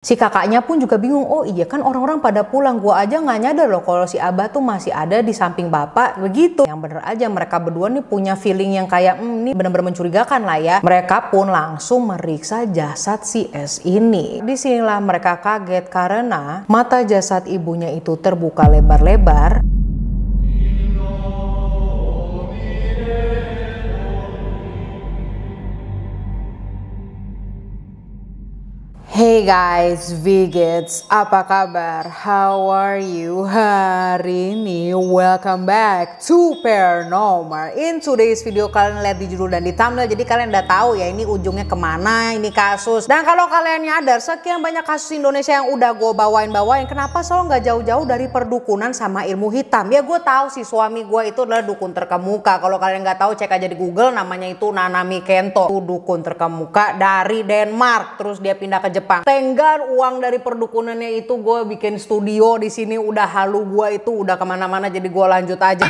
Si kakaknya pun juga bingung, oh iya kan orang-orang pada pulang, gua aja nggak nyadar loh kalau si Abah tuh masih ada di samping bapak begitu. Yang bener aja mereka berdua nih punya feeling yang kayak ini bener-bener mencurigakan lah ya. Mereka pun langsung meriksa jasad si S ini. Disinilah mereka kaget karena mata jasad ibunya itu terbuka lebar-lebar. Hey guys, Vigits, apa kabar? How are you hari ini? Welcome back to Paranormal. In today's video kalian lihat di judul dan di thumbnail, jadi kalian udah tahu ya ini ujungnya kemana ini kasus. Dan kalau kalian nyadar, sekian banyak kasus Indonesia yang udah gue bawain, kenapa selalu nggak jauh-jauh dari perdukunan sama ilmu hitam? Ya gue tahu sih suami gue itu adalah dukun terkemuka. Kalau kalian nggak tahu cek aja di Google, namanya itu Nanami Kento. Itu dukun terkemuka dari Denmark, terus dia pindah ke Jepang. Tenggar uang dari perdukunannya itu gue bikin studio di sini, udah halu gue itu udah kemana-mana, jadi gue lanjut aja.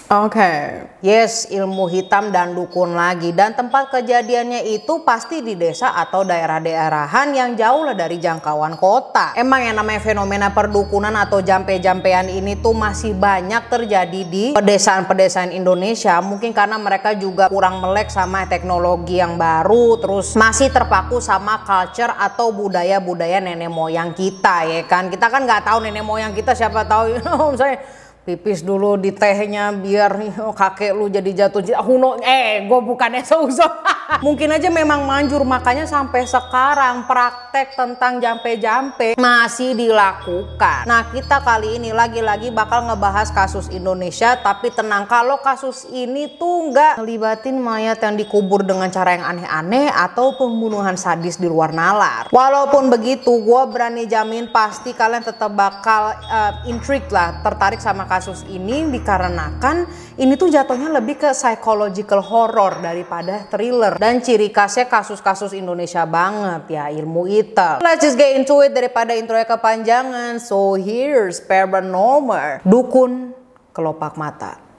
Oke, yes, ilmu hitam dan dukun lagi. Dan tempat kejadiannya itu pasti di desa atau daerah-daerahan yang jauh lah dari jangkauan kota. Emang yang namanya fenomena perdukunan atau jampe-jampean ini tuh masih banyak terjadi di pedesaan-pedesaan Indonesia. Mungkin karena mereka juga kurang melek sama teknologi yang baru, terus masih terpaku sama culture atau budaya-budaya nenek moyang kita, ya kan. Kita kan nggak tahu nenek moyang kita, siapa tahu misalnya pipis dulu di tehnya biar kakek lu jadi jatuh cinta. Gue bukannya seuzon. Mungkin aja memang manjur, makanya sampai sekarang praktek tentang jampe-jampe masih dilakukan. Nah, kita kali ini lagi-lagi bakal ngebahas kasus Indonesia, tapi tenang, kalau kasus ini tuh nggak ngelibatin mayat yang dikubur dengan cara yang aneh-aneh atau pembunuhan sadis di luar nalar. Walaupun begitu, gue berani jamin pasti kalian tetap bakal intrigued lah, tertarik sama kasus ini, dikarenakan ini tuh jatuhnya lebih ke psychological horror daripada thriller, dan ciri khasnya kasus-kasus Indonesia banget ya, ilmu hitam. Let's just get into it daripada intronya kepanjangan. So here's Paranormal, dukun kelopak mata.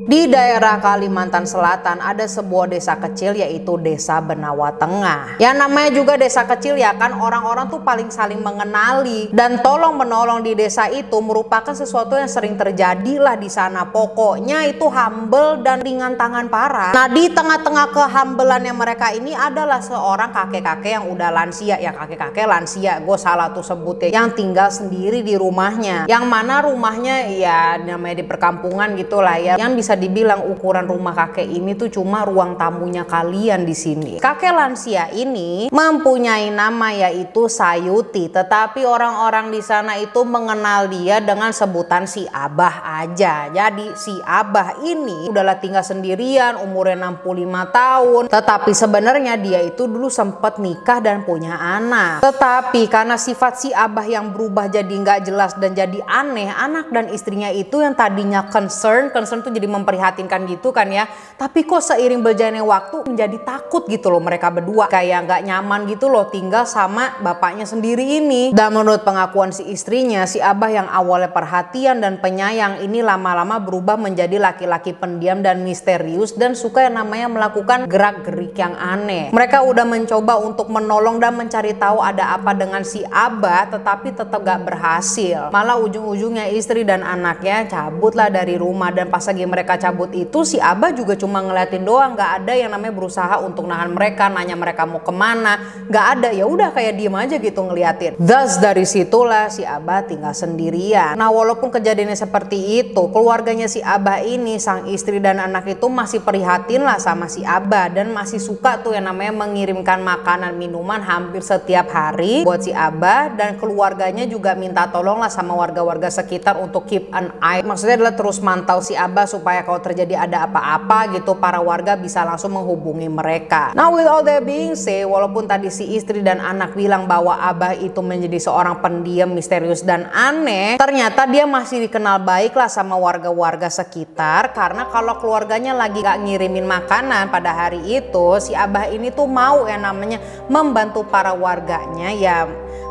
Di daerah Kalimantan Selatan ada sebuah desa kecil yaitu Desa Benawa Tengah. Yang namanya juga desa kecil ya kan, orang-orang tuh paling saling mengenali dan tolong menolong di desa itu merupakan sesuatu yang sering terjadi lah di sana. Pokoknya itu humble dan ringan tangan parah. Nah, di tengah-tengah kehambelannya mereka ini adalah seorang kakek-kakek yang udah lansia, ya kakek-kakek lansia, gue salah tuh sebutnya, yang tinggal sendiri di rumahnya. Yang mana rumahnya ya namanya di perkampungan gitulah ya, yang bisa dibilang ukuran rumah kakek ini tuh cuma ruang tamunya kalian di sini. Kakek lansia ini mempunyai nama yaitu Sayuti, tetapi orang-orang di sana itu mengenal dia dengan sebutan si Abah aja. Jadi si Abah ini udahlah tinggal sendirian, umurnya 65 tahun, tetapi sebenarnya dia itu dulu sempat nikah dan punya anak. Tetapi karena sifat si Abah yang berubah jadi nggak jelas dan jadi aneh, anak dan istrinya itu yang tadinya concern tuh jadi memprihatinkan gitu kan ya, tapi kok seiring berjalannya waktu menjadi takut gitu loh, mereka berdua kayak nggak nyaman gitu loh tinggal sama bapaknya sendiri ini. Dan menurut pengakuan si istrinya, si Abah yang awalnya perhatian dan penyayang ini lama-lama berubah menjadi laki-laki pendiam dan misterius dan suka yang namanya melakukan gerak-gerik yang aneh. Mereka udah mencoba untuk menolong dan mencari tahu ada apa dengan si Abah, tetapi tetap gak berhasil. Malah ujung-ujungnya istri dan anaknya cabutlah dari rumah, dan pas lagi mereka cabut itu si Abah juga cuma ngeliatin doang, nggak ada yang namanya berusaha untuk nahan mereka, nanya mereka mau kemana, nggak ada, ya udah kayak diem aja gitu ngeliatin. Thus dari situlah si Abah tinggal sendirian. Nah, walaupun kejadiannya seperti itu, keluarganya si Abah ini, sang istri dan anak itu masih prihatin lah sama si Abah dan masih suka tuh yang namanya mengirimkan makanan minuman hampir setiap hari buat si Abah, dan keluarganya juga minta tolong lah sama warga-warga sekitar untuk keep an eye, maksudnya adalah terus mantau si Abah supaya kalau terjadi ada apa-apa gitu para warga bisa langsung menghubungi mereka. Nah, with all that being said, walaupun tadi si istri dan anak bilang bahwa Abah itu menjadi seorang pendiam, misterius dan aneh, ternyata dia masih dikenal baik lah sama warga-warga sekitar, karena kalau keluarganya lagi gak ngirimin makanan pada hari itu, si Abah ini tuh mau yang namanya membantu para warganya, ya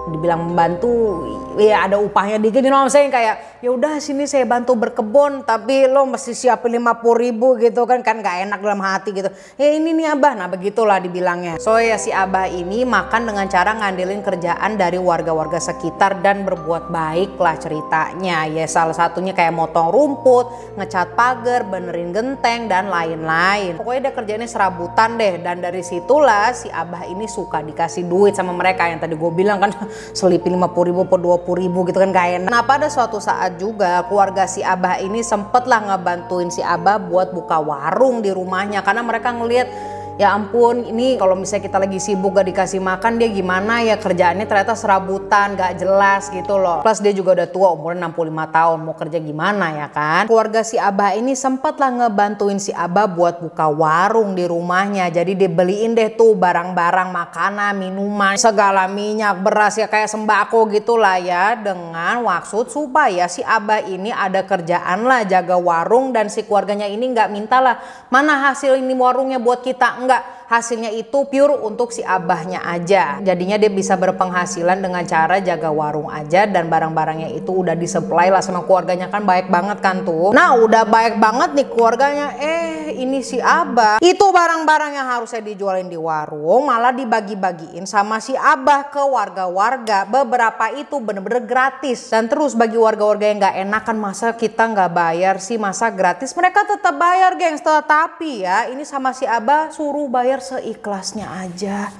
dibilang membantu ya ada upahnya dikit, saya kayak ya udah sini saya bantu berkebun tapi lo mesti siapin 50.000 gitu kan gak enak dalam hati gitu. Ya ini nih abah, nah begitulah dibilangnya. So ya si abah ini makan dengan cara ngandelin kerjaan dari warga-warga sekitar dan berbuat baik lah ceritanya. Ya salah satunya kayak motong rumput, ngecat pagar, benerin genteng dan lain-lain. Pokoknya dia kerjanya serabutan deh, dan dari situlah si abah ini suka dikasih duit sama mereka yang tadi gue bilang kan selipin 50.000 per 20.000 gitu kan gak enak. Nah pada suatu saat juga keluarga si abah ini sempet lah ngebantuin si abah buat buka warung di rumahnya, karena mereka ngelihat ya ampun ini kalau misalnya kita lagi sibuk gak dikasih makan dia gimana ya, kerjaannya ternyata serabutan gak jelas gitu loh. Plus dia juga udah tua, umurnya 65 tahun, mau kerja gimana ya kan. Keluarga si abah ini sempet lah ngebantuin si abah buat buka warung di rumahnya. Jadi dia beliin deh tuh barang-barang makanan, minuman, segala minyak, beras ya kayak sembako gitulah ya, dengan maksud supaya si abah ini ada kerjaan lah jaga warung, dan si keluarganya ini nggak minta lah mana hasil ini warungnya buat kita, enggak, hasilnya itu pure untuk si abahnya aja. Jadinya dia bisa berpenghasilan dengan cara jaga warung aja, dan barang-barangnya itu udah disuplai lah sama keluarganya, kan baik banget kan tuh. Nah udah baik banget nih keluarganya, ini si abah itu barang-barang yang harusnya dijualin di warung malah dibagi-bagiin sama si abah ke warga-warga. Beberapa itu bener-bener gratis, dan terus bagi warga-warga yang nggak enakan, masa kita nggak bayar sih, masa gratis, mereka tetap bayar gengs. Tapi ya ini sama si abah suruh bayar seikhlasnya aja.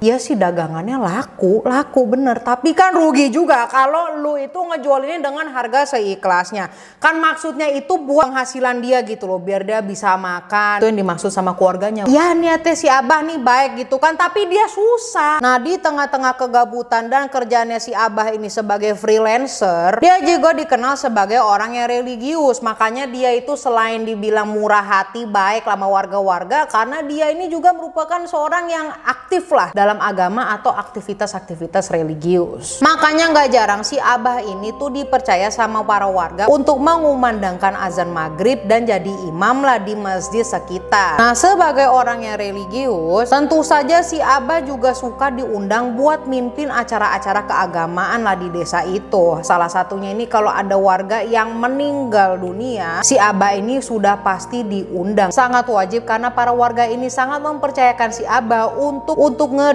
Ya sih dagangannya laku bener, tapi kan rugi juga kalau lu itu ngejualinnya dengan harga seikhlasnya. Kan maksudnya itu buat penghasilan dia gitu loh, biar dia bisa makan. Itu yang dimaksud sama keluarganya. Ya niatnya si abah nih baik gitu kan, tapi dia susah. Nah di tengah-tengah kegabutan dan kerjaannya si abah ini sebagai freelancer, dia juga dikenal sebagai orang yang religius. Makanya dia itu selain dibilang murah hati, baik sama warga-warga, karena dia ini juga merupakan seorang yang aktif lah dalam agama atau aktivitas-aktivitas religius. Makanya nggak jarang si abah ini tuh dipercaya sama para warga untuk mengumandangkan azan maghrib dan jadi imam lah di masjid sekitar. Nah sebagai orang yang religius, tentu saja si abah juga suka diundang buat mimpin acara-acara keagamaan lah di desa itu. Salah satunya ini kalau ada warga yang meninggal dunia, si abah ini sudah pasti diundang. Sangat wajib karena para warga ini sangat mempercayakan si abah untuk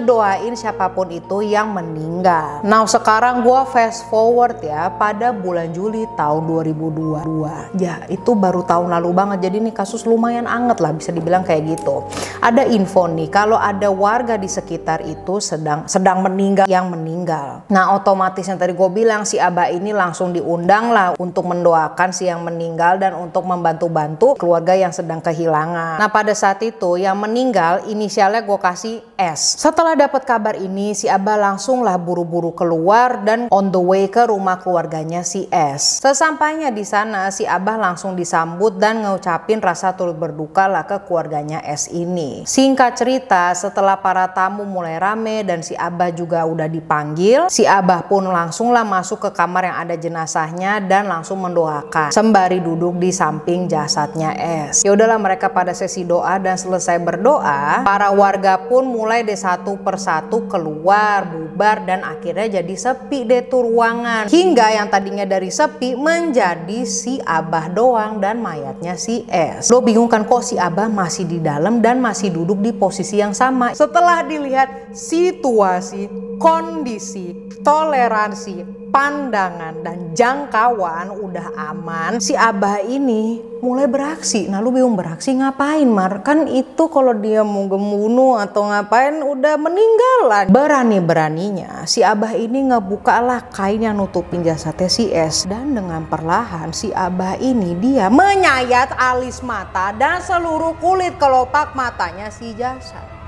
doain siapapun itu yang meninggal. Nah sekarang gua fast forward ya pada bulan Juli tahun 2022. Ya itu baru tahun lalu banget, jadi nih kasus lumayan anget lah bisa dibilang kayak gitu. Ada info nih kalau ada warga di sekitar itu sedang meninggal, yang meninggal. Nah otomatis yang tadi gue bilang si abah ini langsung diundang lah untuk mendoakan si yang meninggal dan untuk membantu-bantu keluarga yang sedang kehilangan. Nah pada saat itu yang meninggal inisialnya gue kasih S. Setelah dapat kabar ini si abah langsung lah buru-buru keluar dan on the way ke rumah keluarganya si S. Sesampainya di sana si abah langsung disambut dan ngucapin rasa turut berduka lah ke keluarganya S ini. Singkat cerita setelah para tamu mulai rame dan si abah juga udah dipanggil, si abah pun langsung lah masuk ke kamar yang ada jenazahnya dan langsung mendoakan sembari duduk di samping jasadnya S. Ya udahlah mereka pada sesi doa, dan selesai berdoa para warga pun mulai deh satu persatu keluar, bubar, dan akhirnya jadi sepi deh tuh ruangan. Hingga yang tadinya dari sepi menjadi si abah doang dan mayatnya si S. Lo bingung kan kok si abah masih di dalam dan masih duduk di posisi yang sama? Setelah dilihat situasi, kondisi, toleransi, pandangan, dan jangkauan udah aman, si abah ini mulai beraksi. Nah lu bingung beraksi ngapain Mar? Kan itu kalau dia mau ngebunuh atau ngapain udah meninggal lah. Berani-beraninya si abah ini ngebuka lah kain yang nutupin jasadnya si S, dan dengan perlahan si abah ini dia menyayat alis mata dan seluruh kulit kelopak matanya si jasad.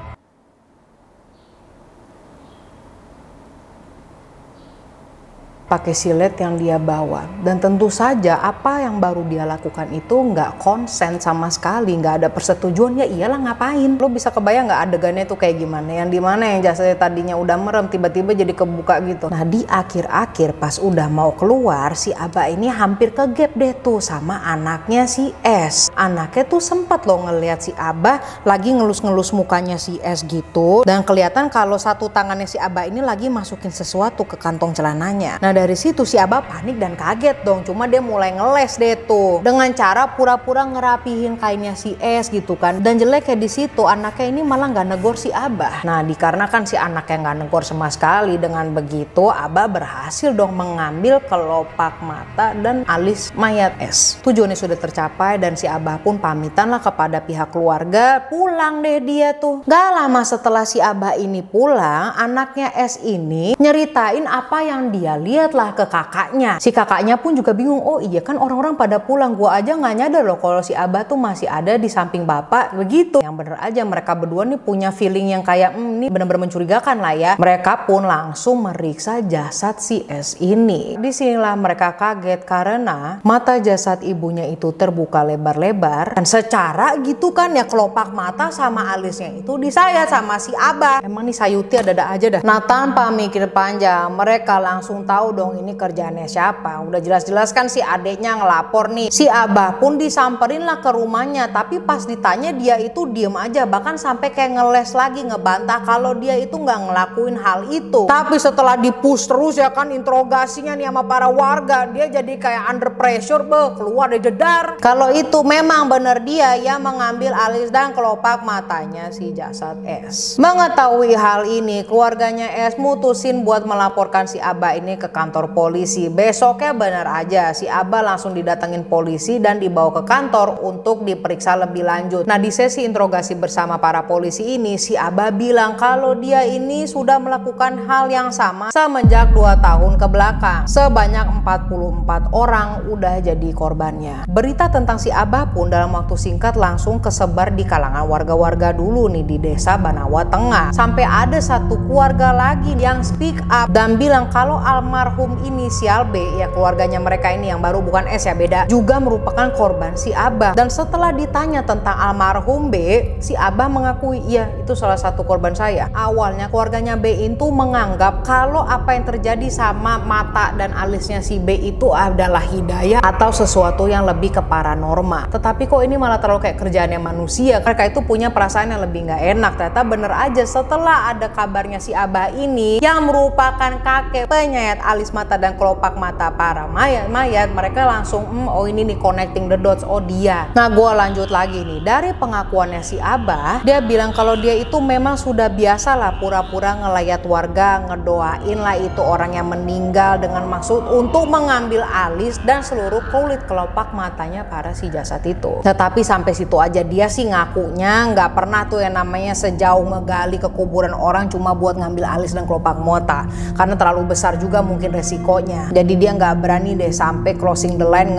pakai silet yang dia bawa. Dan tentu saja apa yang baru dia lakukan itu nggak konsen sama sekali, nggak ada persetujuan. Ya iyalah, ngapain? Lo bisa kebayang nggak adegannya tuh kayak gimana? Yang dimana yang jasadnya tadinya udah merem tiba-tiba jadi kebuka gitu. Nah di akhir-akhir pas udah mau keluar, si Abah ini hampir kegep deh tuh sama anaknya si S. Anaknya tuh sempet loh ngeliat si Abah lagi ngelus-ngelus mukanya si S gitu, dan kelihatan kalau satu tangannya si Abah ini lagi masukin sesuatu ke kantong celananya. Nah dari situ si Abah panik dan kaget dong. Cuma dia mulai ngeles deh tuh dengan cara pura-pura ngerapihin kainnya si S gitu kan. Dan jeleknya di situ anaknya ini malah nggak negor si Abah. Nah dikarenakan si anaknya nggak negor sama sekali, dengan begitu Abah berhasil dong mengambil kelopak mata dan alis mayat S. Tujuannya sudah tercapai dan si Abah pun pamitan lah kepada pihak keluarga. Pulang deh dia tuh. Gak lama setelah si Abah ini pulang, anaknya S ini nyeritain apa yang dia lihat lah ke kakaknya. Si kakaknya pun juga bingung, oh iya kan orang-orang pada pulang, gua aja nggak nyadar loh kalau si Abah tuh masih ada di samping bapak begitu. Yang bener aja mereka berdua nih punya feeling yang kayak ini bener-bener mencurigakan lah ya. Mereka pun langsung meriksa jasad si S ini. Disinilah mereka kaget karena mata jasad ibunya itu terbuka lebar-lebar dan secara gitu kan ya, kelopak mata sama alisnya itu disayat sama si Abah. Emang nih sayuti ada-ada aja dah. Nah tanpa mikir panjang mereka langsung tahu dong ini kerjaannya siapa. Udah jelas-jelas kan si adeknya ngelapor nih. Si Abah pun disamperin lah ke rumahnya, tapi pas ditanya dia itu diem aja, bahkan sampai kayak ngeles lagi ngebantah kalau dia itu nggak ngelakuin hal itu. Tapi setelah dipush terus ya kan interogasinya nih sama para warga, dia jadi kayak under pressure, keluar dari jedar kalau itu memang bener dia yang mengambil alis dan kelopak matanya si jasad S. Mengetahui hal ini, keluarganya S mutusin buat melaporkan si Abah ini ke kantor polisi. Besoknya bener aja si Abah langsung didatengin polisi dan dibawa ke kantor untuk diperiksa lebih lanjut. Nah di sesi interogasi bersama para polisi ini, si Abah bilang kalau dia ini sudah melakukan hal yang sama semenjak 2 tahun ke belakang. Sebanyak 44 orang udah jadi korbannya. Berita tentang si Abah pun dalam waktu singkat langsung kesebar di kalangan warga-warga dulu nih di desa Banawa Tengah. Sampai ada satu keluarga lagi yang speak up dan bilang kalau almarhum inisial B, ya keluarganya mereka ini yang baru bukan S ya, beda, juga merupakan korban si Abah. Dan setelah ditanya tentang almarhum B, si Abah mengakui iya itu salah satu korban saya. Awalnya keluarganya B itu menganggap kalau apa yang terjadi sama mata dan alisnya si B itu adalah hidayah atau sesuatu yang lebih ke paranormal. Tetapi kok ini malah terlalu kayak kerjaannya manusia. Mereka itu punya perasaan yang lebih nggak enak. Ternyata bener aja setelah ada kabarnya si Abah ini yang merupakan kakek penyayat alis mata dan kelopak mata para mayat, mereka langsung oh ini nih connecting the dots, oh dia. Nah gue lanjut lagi nih dari pengakuannya si Abah, dia bilang kalau dia itu memang sudah biasa lah pura-pura ngelayat warga, ngedoain lah itu orang yang meninggal dengan maksud untuk mengambil alis dan seluruh kulit kelopak matanya para si jasad itu. Tetapi sampai situ aja dia sih ngakunya nggak pernah tuh yang namanya sejauh ngegali ke kuburan orang cuma buat ngambil alis dan kelopak mata, karena terlalu besar juga mungkin resikonya. Jadi dia nggak berani deh sampai crossing the line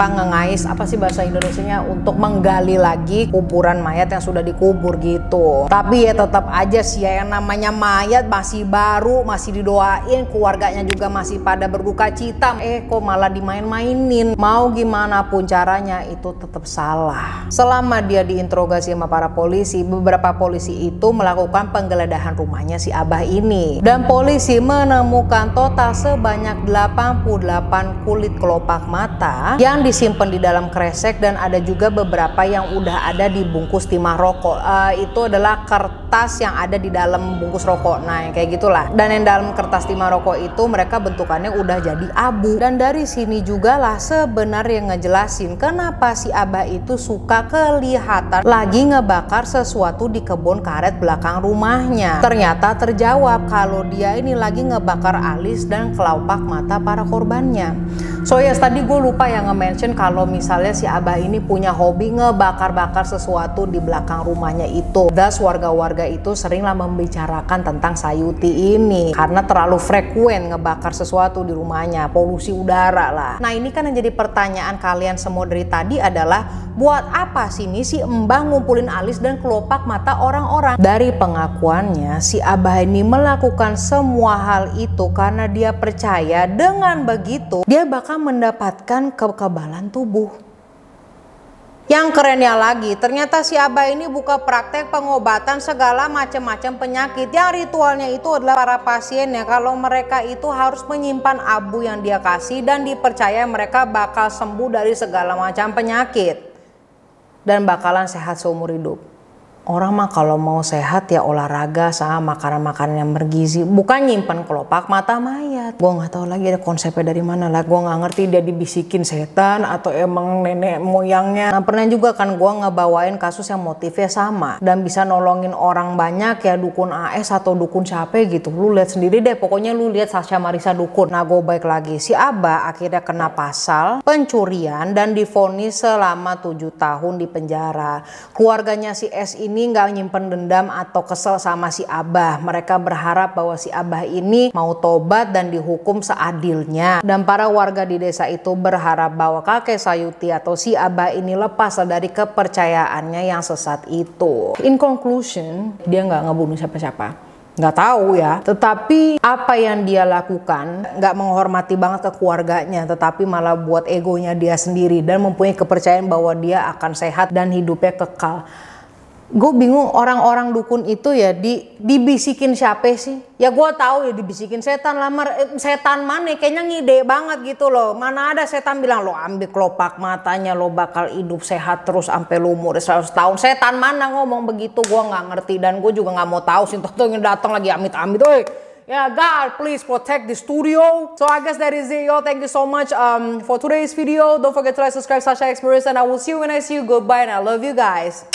ngengais apa sih bahasa Indonesianya untuk menggali lagi kuburan mayat yang sudah dikubur gitu. Tapi ya tetap aja sih ya, yang namanya mayat masih baru, masih didoain, keluarganya juga masih pada berduka cita, kok malah dimain-mainin. Mau gimana pun caranya itu tetap salah. Selama dia diinterogasi sama para polisi, beberapa polisi itu melakukan penggeledahan rumahnya si Abah ini, dan polisi menemukan total sebanyak 88 kulit kelopak mata yang disimpan di dalam kresek, dan ada juga beberapa yang udah ada di bungkus timah rokok. Itu adalah kertas yang ada di dalam bungkus rokok, nah yang kayak gitulah. Dan yang dalam kertas timah rokok itu mereka bentukannya udah jadi abu. Dan dari sini juga lah sebenarnya ngejelasin kenapa si Abah itu suka kelihatan lagi ngebakar sesuatu di kebun karet belakang rumahnya. Ternyata terjawab kalau dia ini lagi ngebakar alis dan kelopak mata para korbannya. So yes, tadi gue lupa yang nge-mention kalau misalnya si Abah ini punya hobi ngebakar-bakar sesuatu di belakang rumahnya itu. Thus warga-warga itu seringlah membicarakan tentang Sayuti ini karena terlalu frekuen ngebakar sesuatu di rumahnya, polusi udara lah. Nah ini kan yang jadi pertanyaan kalian semua dari tadi adalah, buat apa sih nih si Mbah ngumpulin alis dan kelopak mata orang-orang? Dari pengakuannya, si Abah ini melakukan semua hal itu karena dia percaya dengan begitu dia bakal mendapatkan kekebalan tubuh. Yang kerennya lagi, ternyata si Abah ini buka praktek pengobatan segala macam-macam penyakit. Yang ritualnya itu adalah para pasiennya kalau mereka itu harus menyimpan abu yang dia kasih dan dipercaya mereka bakal sembuh dari segala macam penyakit dan bakalan sehat seumur hidup. Orang mah kalau mau sehat ya olahraga sama makanan-makanan yang bergizi, bukan nyimpan kelopak mata mayat. Gue nggak tahu lagi ada konsepnya dari mana lah. Gue nggak ngerti dia dibisikin setan atau emang nenek moyangnya. Nah pernah juga kan gue ngebawain kasus yang motifnya sama dan bisa nolongin orang banyak ya, dukun AS atau dukun siapa gitu. Lu lihat sendiri deh, pokoknya lu lihat Sasha Marisa dukun. Nah gue baik lagi, si Abah akhirnya kena pasal pencurian dan divonis selama 7 tahun di penjara. Keluarganya si S ini nggak nyimpen dendam atau kesel sama si Abah. Mereka berharap bahwa si Abah ini mau tobat dan dihukum seadilnya. Dan para warga di desa itu berharap bahwa kakek Sayuti atau si Abah ini lepas dari kepercayaannya yang sesat itu. In conclusion, dia nggak ngebunuh siapa-siapa. Nggak tahu ya, tetapi apa yang dia lakukan nggak menghormati banget ke keluarganya, tetapi malah buat egonya dia sendiri dan mempunyai kepercayaan bahwa dia akan sehat dan hidupnya kekal. Gue bingung orang-orang dukun itu ya dibisikin siapa sih? Ya gue tahu ya dibisikin setan, lamar setan mana? Kayaknya ngide banget gitu loh. Mana ada setan bilang lo ambil kelopak matanya lo bakal hidup sehat terus sampai lo umur 100 tahun. Setan mana ngomong begitu? Gue nggak ngerti dan gue juga nggak mau tahu sih. Tuh yang datang lagi amit-amit, oi. Yeah, God, please protect the studio. So I guess that is it, yo. Thank you so much for today's video. Don't forget to like, subscribe, Sasha Experience, and I will see you when I see you. Goodbye, and I love you guys.